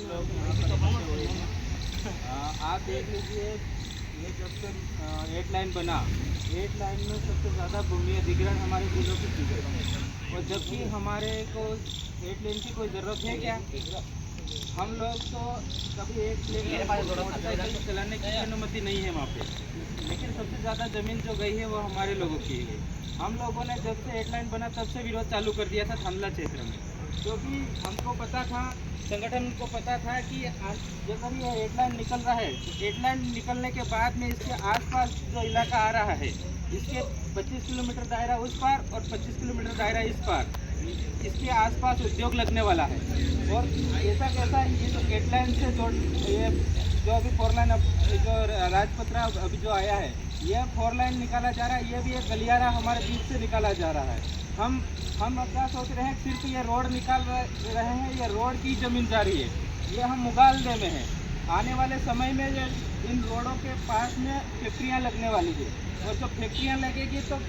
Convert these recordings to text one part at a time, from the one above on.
लोग यहाँ पर इकट्ठे हुए हैं। आप देख लीजिए, ये जब से 8 लाइन बना, 8 लाइन में सबसे ज़्यादा भूमि अधिग्रहण हमारे जिलों की चीज़ है। और जबकि हमारे को 8 लेन की कोई ज़रूरत है क्या? हम लोग तो कभी 8 लेन मोटरसाइकिल चलाने की अनुमति नहीं है वहाँ पे, लेकिन सबसे ज़्यादा ज़मीन जो गई है वो हमारे लोगों की है। हम लोगों ने जब से 8 लाइन बना तब से विरोध चालू कर दिया था थानला क्षेत्र में, क्योंकि हमको पता था, संगठन को पता था कि जब ये 8 लाइन निकल रहा है, 8 लाइन निकलने के बाद में इसके आसपास जो इलाका आ रहा है, इसके 25 किलोमीटर दायरा उस पार और 25 किलोमीटर दायरा इस पार, इसके आसपास उद्योग लगने वाला है। और ऐसा कैसा ये जो 8 लाइन से ये जो अभी 4 लाइन जो राजपत्रा अभी जो आया है, ये 4 लाइन निकाला जा रहा है, ये भी एक गलियारा हमारे बीच से निकाला जा रहा है। हम क्या सोच रहे हैं, सिर्फ ये रोड निकाल रहे हैं, ये रोड की ज़मीन जा रही है, ये हम मुगालदे में हैं। आने वाले समय में ये इन रोडों के पास में फैक्ट्रियाँ लगने वाली है, और जब फैक्ट्रियाँ लगेगी तो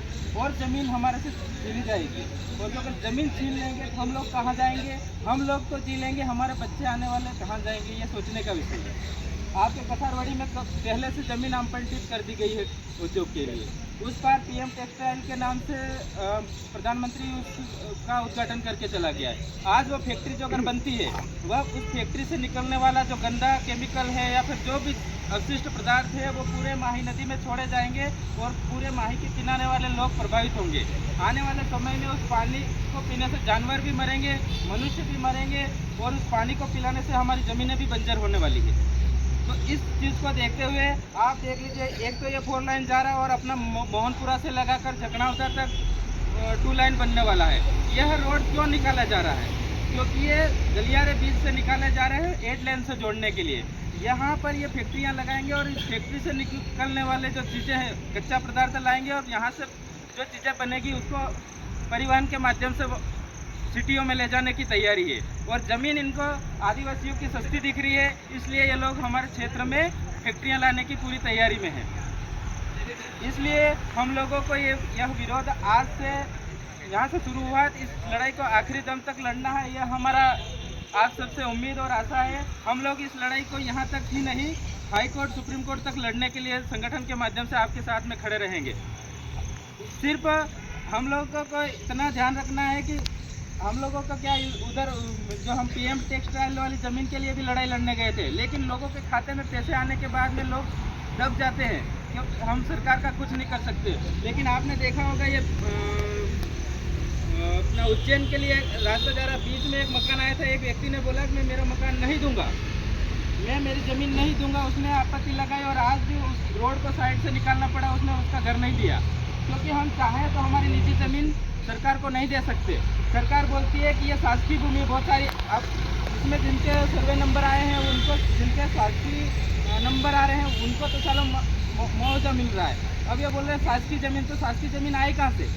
और ज़मीन हमारे से छीनी जाएगी, और जो अगर ज़मीन छीन लेंगे तो हम लोग कहाँ जाएंगे? हम लोग तो जी लेंगे, हमारे बच्चे आने वाले कहाँ जाएंगे? ये सोचने का विषय है। आपके कथारवाड़ी में पहले से ज़मीन आवंटित कर दी गई है उद्योग के लिए। उस पार पीएम टेक्सटाइल के नाम से प्रधानमंत्री उसका उद्घाटन करके चला गया है। आज वो फैक्ट्री जो अगर बनती है, वह उस फैक्ट्री से निकलने वाला जो गंदा केमिकल है या फिर जो भी अवशिष्ट पदार्थ है, वो पूरे माही नदी में छोड़े जाएंगे और पूरे माही के किनारे वाले लोग प्रभावित होंगे। आने वाले समय में उस पानी को पीने से जानवर भी मरेंगे, मनुष्य भी मरेंगे, और उस पानी को पिलाने से हमारी ज़मीनें भी बंजर होने वाली है। तो इस चीज़ को देखते हुए आप देख लीजिए, एक तो ये 4 लाइन जा रहा है और अपना मोहनपुरा से लगाकर झकनाउता तक 2 लाइन बनने वाला है। यह रोड क्यों निकाला जा रहा है? क्योंकि ये गलियारे बीच से निकाले जा रहे हैं 8 लेन से जोड़ने के लिए। यहाँ पर ये फैक्ट्रियाँ लगाएंगे और इस फैक्ट्री से निकलने वाले जो चीज़ें हैं, कच्चा पदार्थ लाएंगे, और यहाँ से जो चीज़ें बनेगी उसको परिवहन के माध्यम से सिटियों में ले जाने की तैयारी है। और ज़मीन इनको आदिवासियों की सस्ती दिख रही है, इसलिए ये लोग हमारे क्षेत्र में फैक्ट्रियाँ लाने की पूरी तैयारी में हैं। इसलिए हम लोगों को यह विरोध आज से यहाँ से शुरू हुआ, इस लड़ाई को आखिरी दम तक लड़ना है, यह हमारा आप सबसे उम्मीद और आशा है। हम लोग इस लड़ाई को यहाँ तक ही नहीं, हाई कोर्ट, सुप्रीम कोर्ट तक लड़ने के लिए संगठन के माध्यम से आपके साथ में खड़े रहेंगे। सिर्फ हम लोगों को इतना ध्यान रखना है कि हम लोगों का क्या, उधर जो हम पीएम टेक्सटाइल वाली ज़मीन के लिए भी लड़ाई लड़ने गए थे, लेकिन लोगों के खाते में पैसे आने के बाद में लोग दब जाते हैं, क्योंकि हम सरकार का कुछ नहीं कर सकते। लेकिन आपने देखा होगा, ये अपना उज्जैन के लिए रास्ता जा रहा, बीच में एक मकान आया था, एक व्यक्ति ने बोला कि मैं मेरा मकान नहीं दूंगा, मैं मेरी ज़मीन नहीं दूंगा, उसने आपत्ति लगाई और आज भी उस रोड को साइड से निकालना पड़ा, उसने उसका घर नहीं दिया। क्योंकि हम चाहें तो हमारी निजी ज़मीन सरकार को नहीं दे सकते। सरकार बोलती है कि ये शासकीय भूमि बहुत सारी, अब इसमें जिनके सर्वे नंबर आए हैं उनको, जिनके शासकीय नंबर आ रहे हैं उनको तो चलो मुआवजा मिल रहा है। अब ये बोल रहे हैं शासकीय ज़मीन, तो शासकीय ज़मीन आई कहाँ से?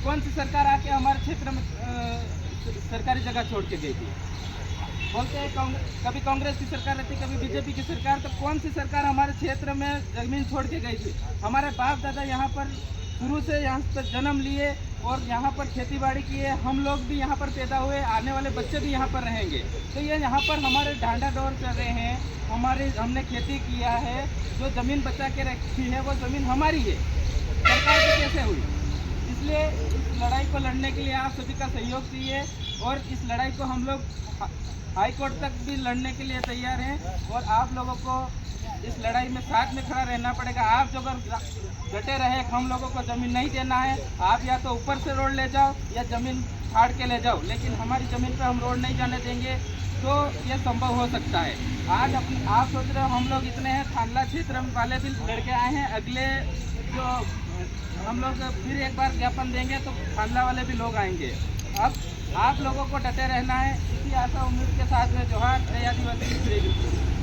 कौन सी सरकार आके हमारे क्षेत्र में सरकारी जगह छोड़ के गई थी? बोलते हैं कभी कांग्रेस की सरकार रहती, कभी बीजेपी की सरकार, तो कौन सी सरकार हमारे क्षेत्र में ज़मीन छोड़ के गई थी? हमारे बाप दादा यहाँ पर शुरू से यहाँ पर जन्म लिए और यहाँ पर खेतीबाड़ी किए, हम लोग भी यहाँ पर पैदा हुए, आने वाले बच्चे भी यहाँ पर रहेंगे। तो ये यहाँ पर हमारे ढांढा डोर चल रहे हैं, हमने खेती किया है, जो ज़मीन बचा के रखी है वो ज़मीन हमारी है, सरकार की कैसे हुई? इसलिए इस लड़ाई को लड़ने के लिए आप सभी का सहयोग चाहिए, और इस लड़ाई को हम लोग हाई कोर्ट तक भी लड़ने के लिए तैयार हैं, और आप लोगों को इस लड़ाई में साथ में खड़ा रहना पड़ेगा। आप जो अगर डटे रहे हम लोगों को ज़मीन नहीं देना है, आप या तो ऊपर से रोड ले जाओ या ज़मीन फाड़ के ले जाओ, लेकिन हमारी ज़मीन पर हम रोड नहीं जाने देंगे, तो ये संभव हो सकता है। आज आप सोच रहे हो हम लोग इतने हैं, थानला क्षेत्र वाले भी लड़के आए हैं, अगले जो हम लोग फिर एक बार ज्ञापन देंगे तो थानला वाले भी लोग आएंगे। अब आप लोगों को डटे रहना है, इसी आशा उम्मीद के साथ में जोहार, जय आदिवासी।